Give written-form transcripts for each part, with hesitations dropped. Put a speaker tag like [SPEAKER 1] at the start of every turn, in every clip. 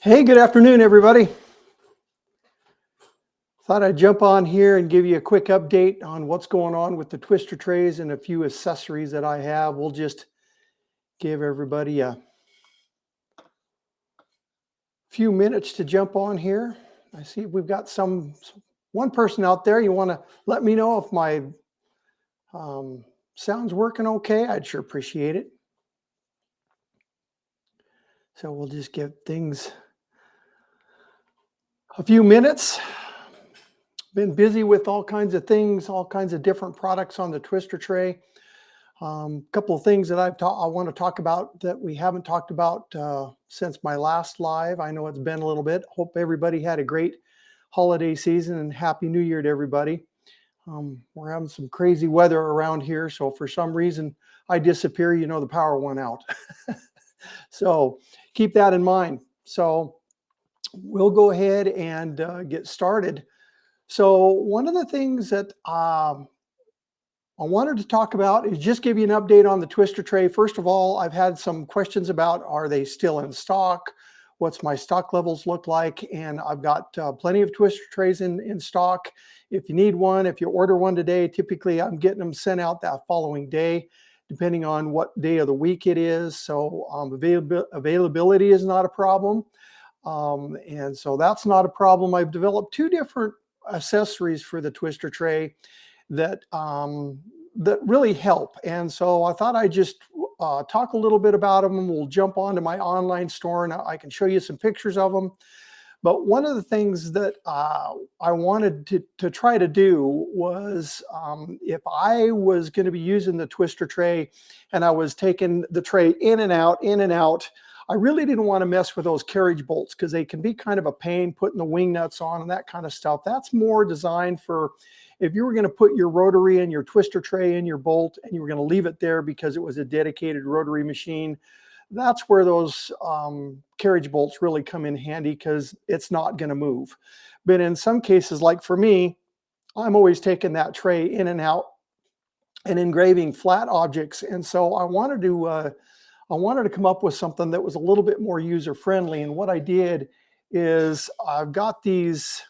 [SPEAKER 1] Hey, good afternoon, everybody. Thought I'd jump on here and give you a quick update on what's going on with the twister trays and a few accessories that I have. We'll just give everybody a few minutes to jump on here. I see we've got one person out there. You want to let me know if my sound's working okay? I'd sure appreciate it. So we'll just give things a few minutes. Been busy with all kinds of things, all kinds of different products on the twister tray. Couple of things that I want to talk about that we haven't talked about since my last live. I know it's been a little bit. Hope everybody had a great holiday season and Happy New Year to everybody. We're having some crazy weather around here, so for some reason I disappear, the power went out. So keep that in mind. So we'll go ahead and get started. So one of the things that I wanted to talk about is just give you an update on the twister tray. First of all, I've had some questions about, are they still in stock? What's my stock levels look like? And I've got plenty of twister trays in stock. If you need one, if you order one today, typically I'm getting them sent out that following day, depending on what day of the week it is. So availability is not a problem. And so that's not a problem. I've developed two different accessories for the twister tray that that really help. And so I thought I'd just talk a little bit about them. We'll jump onto my online store and I can show you some pictures of them. But one of the things that I wanted to try to do was if I was going to be using the twister tray and I was taking the tray in and out, I really didn't want to mess with those carriage bolts because they can be kind of a pain putting the wing nuts on and that kind of stuff. That's more designed for if you were going to put your rotary and your twister tray in your bolt and you were going to leave it there because it was a dedicated rotary machine. That's where those carriage bolts really come in handy because it's not going to move. But in some cases, like for me, I'm always taking that tray in and out and engraving flat objects. And so I wanted to come up with something that was a little bit more user friendly. And what I did is I've got these,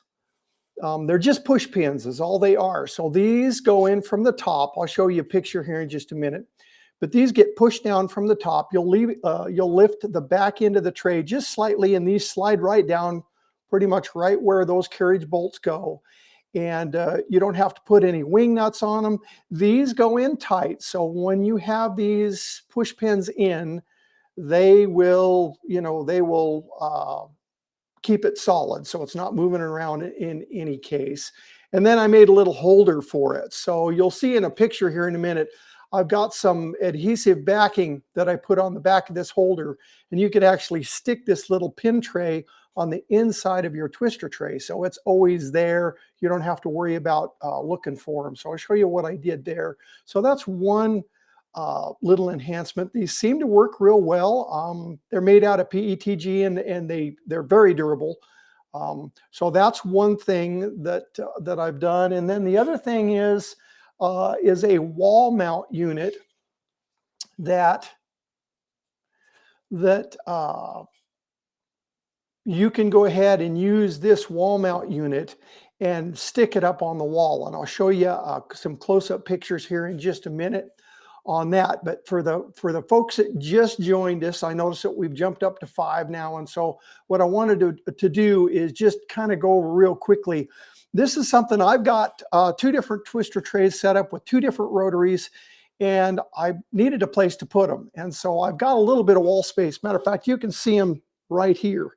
[SPEAKER 1] they're just push pins is all they are. So these go in from the top. I'll show you a picture here in just a minute. But these get pushed down from the top. You'll lift the back end of the tray just slightly, and these slide right down pretty much right where those carriage bolts go. And you don't have to put any wing nuts on them. These go in tight. So when you have these push pins in, they will keep it solid. So it's not moving around in any case. And then I made a little holder for it. So you'll see in a picture here in a minute, I've got some adhesive backing that I put on the back of this holder, and you could actually stick this little pin tray on the inside of your twister tray. So it's always there. You don't have to worry about looking for them. So I'll show you what I did there. So that's one little enhancement. These seem to work real well. They're made out of PETG and they're very durable. So that's one thing that I've done. And then the other thing is a wall mount unit that you can go ahead and use this wall mount unit and stick it up on the wall. And I'll show you some close-up pictures here in just a minute on that. But for the folks that just joined us, I noticed that we've jumped up to 5 now. And so what I wanted to do is just kind of go over real quickly. This is something I've got 2 different twister trays set up with 2 different rotaries, and I needed a place to put them. And so I've got a little bit of wall space. Matter of fact, you can see them right here.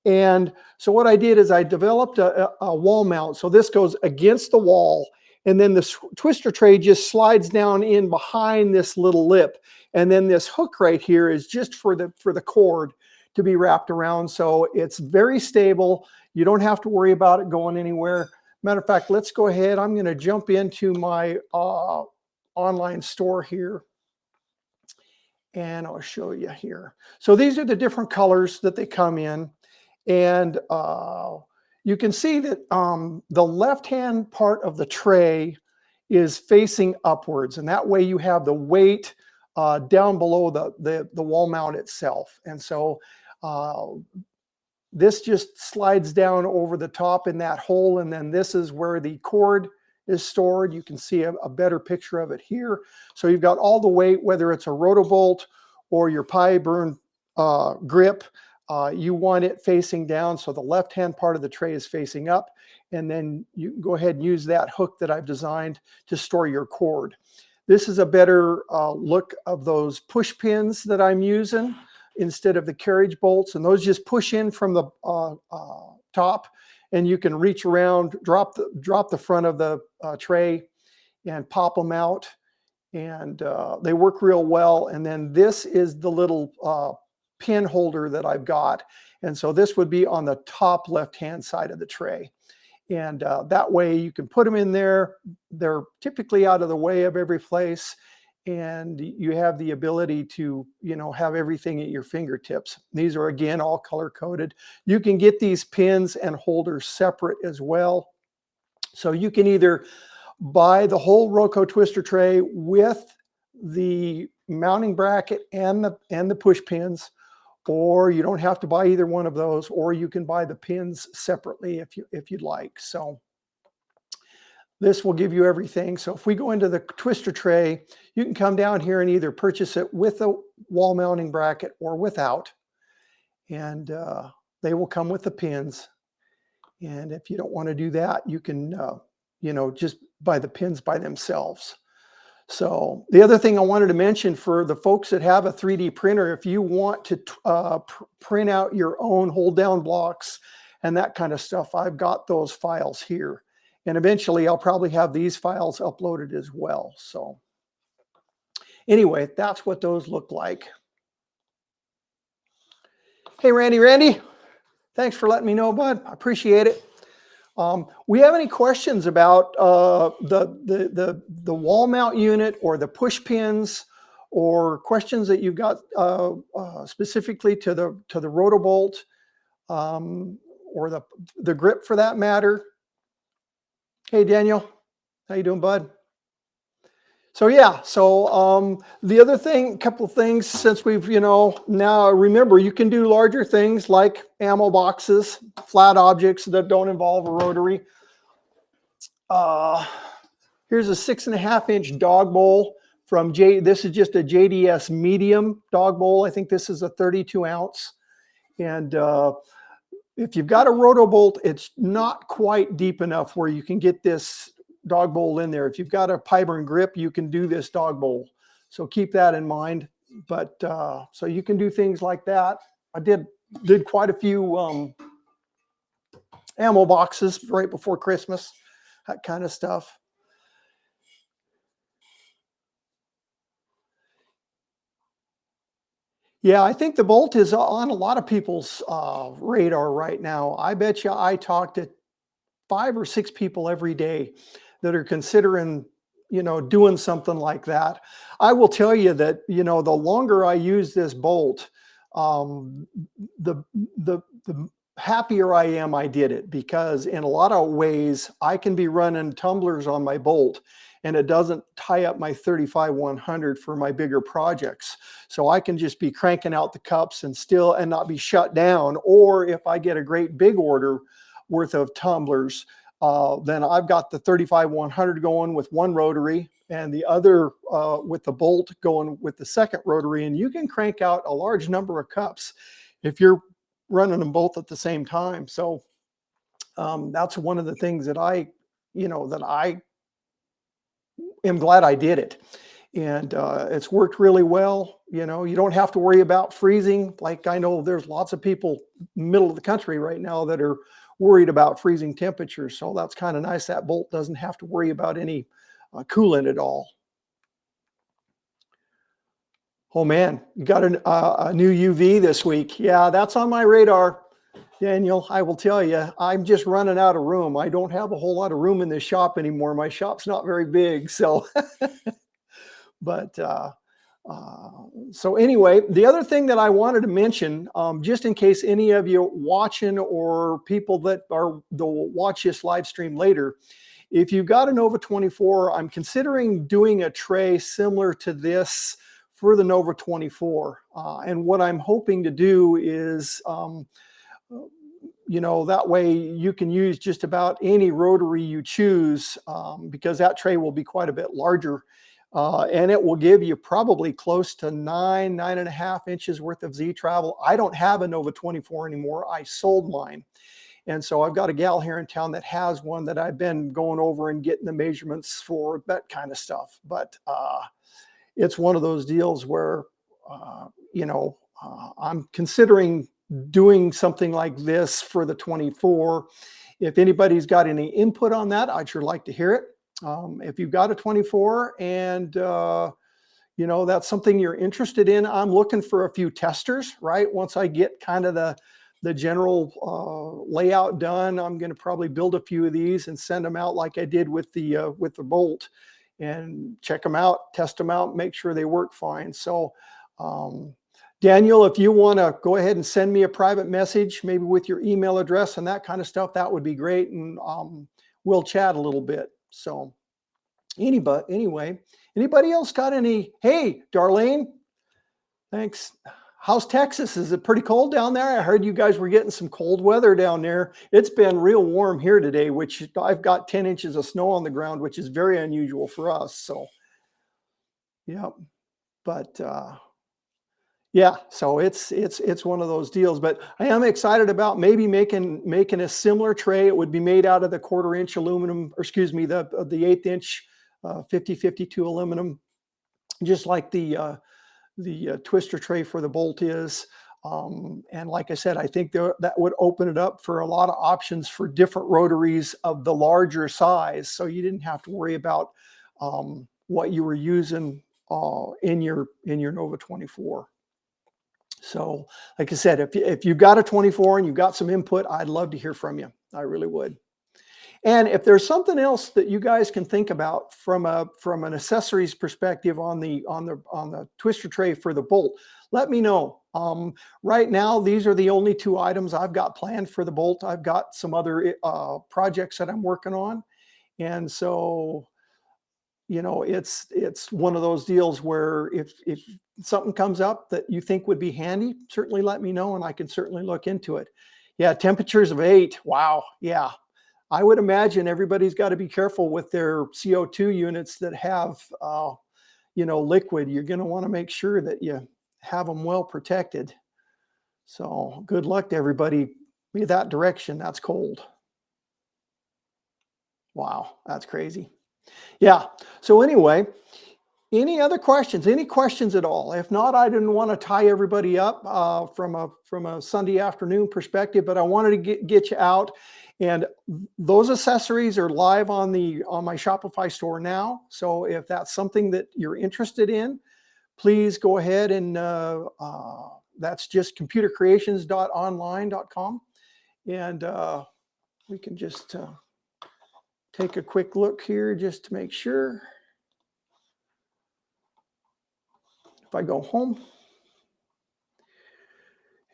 [SPEAKER 1] And so what I did is I developed a wall mount. So this goes against the wall, and then the twister tray just slides down in behind this little lip. And then this hook right here is just for the cord to be wrapped around. So it's very stable. You don't have to worry about it going anywhere. Matter of fact, let's go ahead. I'm going to jump into my online store here, and I'll show you here. So these are the different colors that they come in, and you can see that the left-hand part of the tray is facing upwards, and that way you have the weight down below the wall mount itself. And so this just slides down over the top in that hole, and then this is where the cord is stored. You can see a better picture of it here. So you've got all the weight, whether it's a rotobolt or your pie burn grip. You want it facing down, so the left-hand part of the tray is facing up, and then you can go ahead and use that hook that I've designed to store your cord. This is a better look of those push pins that I'm using instead of the carriage bolts, and those just push in from the top, and you can reach around, drop the front of the tray and pop them out, and they work real well. And then this is the little pin holder that I've got, and so this would be on the top left-hand side of the tray. And that way you can put them in there. They're typically out of the way of every place, and you have the ability to, you know, have everything at your fingertips. These are, again, all color coded. You can get these pins and holders separate as well. So you can either buy the whole Roko twister tray with the mounting bracket and the push pins, or you don't have to buy either one of those, or you can buy the pins separately if you'd like. So this will give you everything. So if we go into the twister tray, you can come down here and either purchase it with a wall mounting bracket or without, and they will come with the pins. And if you don't want to do that, you can you know, just buy the pins by themselves. So the other thing I wanted to mention for the folks that have a 3D printer, if you want to print out your own hold down blocks and that kind of stuff, I've got those files here. And eventually I'll probably have these files uploaded as well. So anyway, that's what those look like. Hey, Randy, thanks for letting me know, bud. I appreciate it. We have any questions about the wall mount unit or the push pins, or questions that you've got specifically to the rotobolt or the grip for that matter? Hey, Daniel, how you doing, bud? So yeah, so the other thing, couple of things, since we've, you know, now remember you can do larger things like ammo boxes, flat objects that don't involve a rotary. Here's a 6.5-inch dog bowl from this is just a JDS medium dog bowl. I think this is a 32 ounce. And if you've got a rotobolt, it's not quite deep enough where you can get this dog bowl in there. If you've got a pie burn grip, you can do this dog bowl. So keep that in mind. But so you can do things like that. I did quite a few ammo boxes right before Christmas, that kind of stuff. Yeah, I think the bolt is on a lot of people's radar right now. I bet you I talk to 5 or 6 people every day that are considering, you know, doing something like that. I will tell you that, you know, the longer I use this bolt, the happier I am I did it, because in a lot of ways I can be running tumblers on my bolt and it doesn't tie up my 35-100 for my bigger projects. So I can just be cranking out the cups and not be shut down. Or if I get a great big order worth of tumblers, then I've got the 35-100 going with one rotary and the other with the bolt going with the second rotary. And you can crank out a large number of cups if you're running them both at the same time. So that's one of the things that I am glad I did it. And it's worked really well. You know, you don't have to worry about freezing. Like, I know there's lots of people middle of the country right now that are worried about freezing temperatures. So that's kind of nice. That bolt doesn't have to worry about any coolant at all. Oh man, you got a new UV this week. Yeah, that's on my radar, Daniel. I will tell you, I'm just running out of room. I don't have a whole lot of room in this shop anymore. My shop's not very big. So, but so anyway, the other thing that I wanted to mention, just in case any of you watching or people that they'll watch this live stream later, if you've got a Nova 24, I'm considering doing a tray similar to this for the Nova 24. And what I'm hoping to do is that way you can use just about any rotary you choose, because that tray will be quite a bit larger. And it will give you probably close to 9.5 inches worth of Z travel. I don't have a Nova 24 anymore. I sold mine. And so I've got a gal here in town that has one that I've been going over and getting the measurements for, that kind of stuff. But it's one of those deals where, I'm considering doing something like this for the 24. If anybody's got any input on that, I'd sure like to hear it. If you've got a 24 and that's something you're interested in, I'm looking for a few testers, right? Once I get kind of the general layout done, I'm going to probably build a few of these and send them out like I did with the Bolt, and check them out, test them out, make sure they work fine. So Daniel, if you want to go ahead and send me a private message, maybe with your email address and that kind of stuff, that would be great. And we'll chat a little bit. So anyway, anybody else got any? Hey, Darlene, thanks. How's Texas? Is it pretty cold down there? I heard you guys were getting some cold weather down there. It's been real warm here today, which I've got 10 inches of snow on the ground, which is very unusual for us. So, yeah, but yeah, so it's one of those deals. But I am excited about maybe making a similar tray. It would be made out of the 1/4 inch aluminum, or excuse me, the 1/8 inch 5052 aluminum, just like the twister tray for the Bolt is. And like I said, I think that would open it up for a lot of options for different rotaries of the larger size. So you didn't have to worry about what you were using in your Nova 24. So like I said, if you've got a 24 and you've got some input, I'd love to hear from you. I really would. And if there's something else that you guys can think about from an accessories perspective on the twister tray for the Bolt, let me know. Right now, these are the only 2 items I've got planned for the Bolt. I've got some other projects that I'm working on, and so it's one of those deals where if something comes up that you think would be handy, certainly let me know, and I can certainly look into it. Yeah, temperatures of 8. Wow. Yeah. I would imagine everybody's got to be careful with their CO2 units that have, liquid. You're going to want to make sure that you have them well protected. So good luck to everybody. Be that direction. That's cold. Wow, that's crazy. Yeah. So anyway, any other questions? Any questions at all? If not, I didn't want to tie everybody up from a Sunday afternoon perspective, but I wanted to get you out. And those accessories are live on my Shopify store now. So if that's something that you're interested in, please go ahead and that's just computercreations.online.com. And we can just take a quick look here just to make sure. If I go home,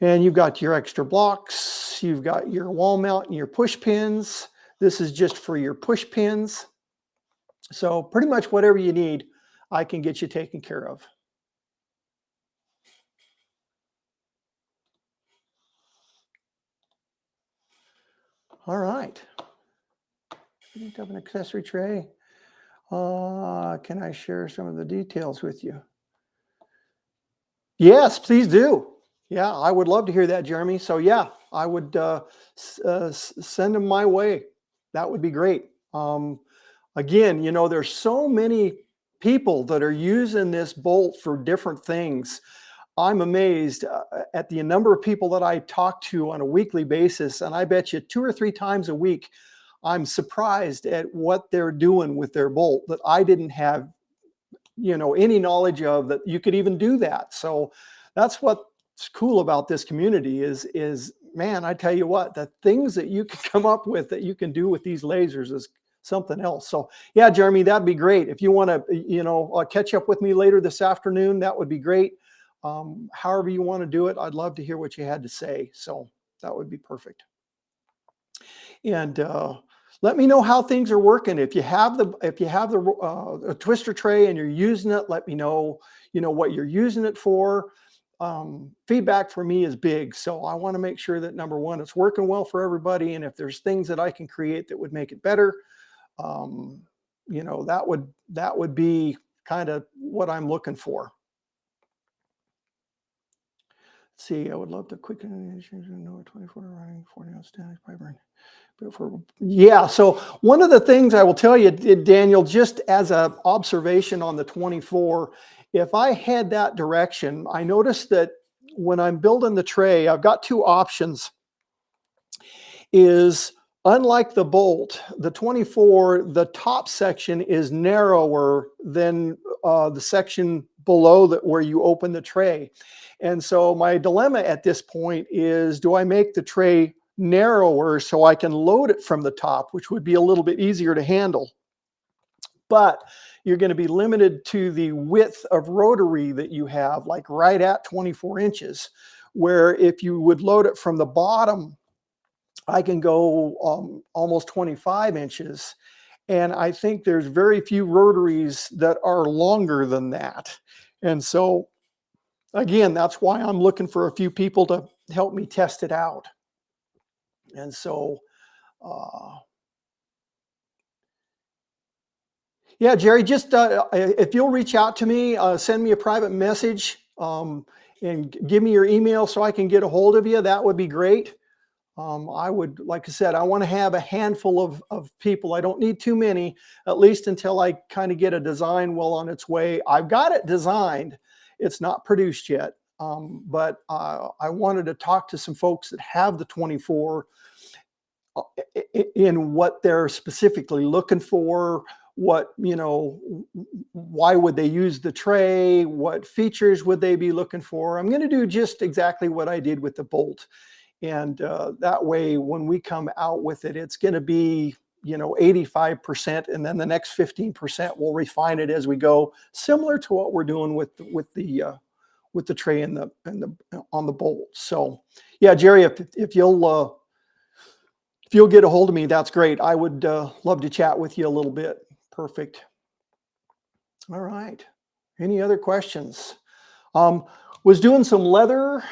[SPEAKER 1] and you've got your extra blocks, you've got your wall mount and your push pins. This is just for your push pins. So pretty much whatever you need, I can get you taken care of. All right. You have an accessory tray. Can I share some of the details with you? Yes, please do. Yeah, I would love to hear that, Jeremy. So yeah, I would send them my way. That would be great. Again, there's so many people that are using this Bolt for different things. I'm amazed at the number of people that I talk to on a weekly basis, and I bet you 2 or 3 times a week, I'm surprised at what they're doing with their Bolt that I didn't have any knowledge of, that you could even do that. So that's what's cool about this community is man, I tell you what, the things that you can come up with that you can do with these lasers is something else. So yeah, Jeremy, that'd be great. If you want to catch up with me later this afternoon, that would be great. However you want to do it, I'd love to hear what you had to say. So that would be perfect. And let me know how things are working. If you have a twister tray and you're using it, let me know, what you're using it for. feedback for me is big. So I want to make sure that number one, it's working well for everybody. And if there's things that I can create that would make it better, um, that would be kind of what I'm looking for. Let's see, I would love to quick know 24 running 40 ounce static pipeline. Yeah, so one of the things I will tell you, Daniel, just as an observation on the 24, if I head that direction, I noticed that when I'm building the tray, I've got two options. Is unlike the bolt, the 24, the top section is narrower than the section below that where you open the tray. And so my dilemma at this point is, do I make the tray narrower so I can load it from the top, which would be a little bit easier to handle? But you're going to be limited to the width of rotary that you have, like right at 24 inches, where if you would load it from the bottom, I can go almost 25 inches. And I think there's very few rotaries that are longer than that. And so, again, that's why I'm looking for a few people to help me test it out. And so, yeah, Jerry, just if you'll reach out to me, send me a private message and give me your email so I can get a hold of you, that would be great. I would, like I said, I want to have a handful of people. I don't need too many, at least until I kind of get a design well on its way. I've got it designed. It's not produced yet. But I wanted to talk to some folks that have the 24 in what they're specifically looking for, what, why would they use the tray? What features would they be looking for? I'm going to do just exactly what I did with the bolt. And that way, when we come out with it, it's going to be, 85%. And then the next 15%, we'll refine it as we go, similar to what we're doing with the tray and on the bolt. So yeah, Jerry, if you'll get a hold of me, that's great. I would love to chat with you a little bit. Perfect. All right. Any other questions? Was doing some leather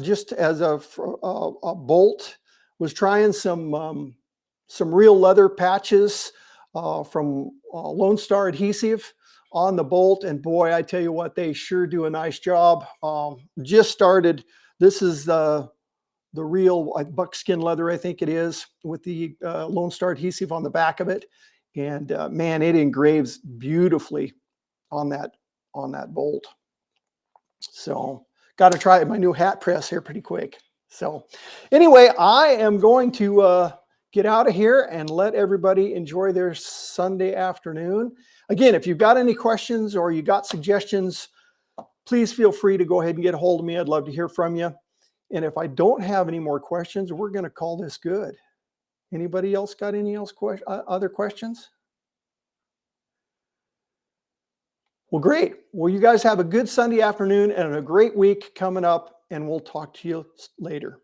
[SPEAKER 1] just as a bolt. Was trying some real leather patches from Lone Star Adhesive on the bolt, and boy, I tell you what, they sure do a nice job. Just started. This is the real buckskin leather, I think it is, with the Lone Star Adhesive on the back of it, and man, it engraves beautifully on that bolt. So got to try my new hat press here pretty quick. So anyway, I am going to get out of here and let everybody enjoy their Sunday afternoon. Again, if you've got any questions or you got suggestions, please feel free to go ahead and get a hold of me. I'd love to hear from you. And if I don't have any more questions, we're going to call this good. Anybody else got any other questions? Well, great. Well, you guys have a good Sunday afternoon and a great week coming up, and we'll talk to you later.